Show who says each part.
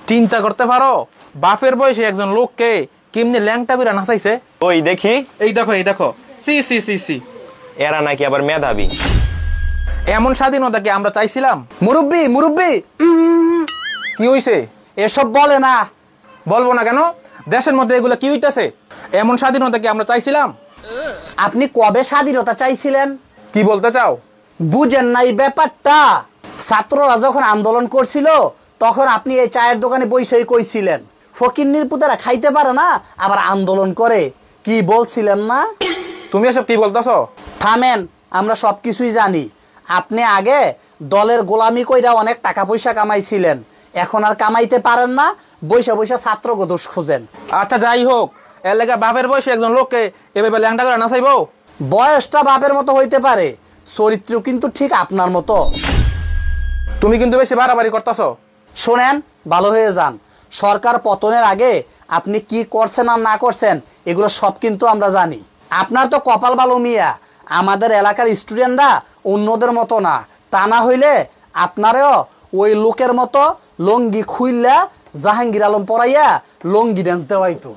Speaker 1: চিন্তা করতে পারো বাপের বয়সে একজন লোককে কেমনে ল্যাংটা করে নাচাইছে।
Speaker 2: ওই দেখি,
Speaker 1: এই দেখো সি সি সি সি,
Speaker 2: এরা নাকি আবার মেধাবী।
Speaker 1: এমন স্বাধীনতা কি আমরা চাইছিলাম?
Speaker 3: মুরব্বি মুরব্বি,
Speaker 1: কি হইছে?
Speaker 3: এসব বলে না।
Speaker 1: বলবো না কেন? দেশের মধ্যে এগুলো কি হইতাছে? এমন স্বাধীনতা কি আমরা চাইছিলাম?
Speaker 3: আপনি কবে স্বাধীনতা চাইছিলেন?
Speaker 1: কি বলতে চাও?
Speaker 3: বুঝেন না এই ব্যাপারটা? ছাত্ররা যখন আন্দোলন করছিল তখন আপনি এই চায়ের দোকানে বসেই কইছিলেন ফকিন্নির পুতেরা খাইতে পারে না আবার আন্দোলন করে, কি বলছিলেন না?
Speaker 1: তুমি এসব কি বলতেছো?
Speaker 3: থামেন, আমরা সবকিছুই জানি। আপনি আগে দলের গোলামি কইরা অনেক টাকা পয়সা কামাইছিলেন, এখন আর কামাইতে পারেন না, বৈশা বৈশা ছাত্রকে দোষ খোঁজেন।
Speaker 1: আচ্ছা যাই হোক, এর লেগে বাপের বয়সে একজন লোককে এভাবে ল্যাংটা করে নাচাইবো?
Speaker 3: বয়সটা বাপের মতো হইতে পারে, চরিত্র কিন্তু ঠিক আপনার মতো।
Speaker 1: তুমি কিন্তু বেশি বাড়াবাড়ি করতেছো।
Speaker 3: শোনেন, ভালো হয়ে যান। সরকার পতনের আগে আপনি কি করছেন আর না করছেন এগুলো সব কিন্তু আমরা জানি। আপনার তো কপাল ভালো মিয়া, আমাদের এলাকার স্টুডেন্টরা অন্যদের মতো না, তা না হইলে আপনারও ওই লোকের মতো লঙ্গি খুইল্লা জাহাঙ্গীর আলম পরাইয়া লঙ্গি ড্যান্স দেওয়াইতো।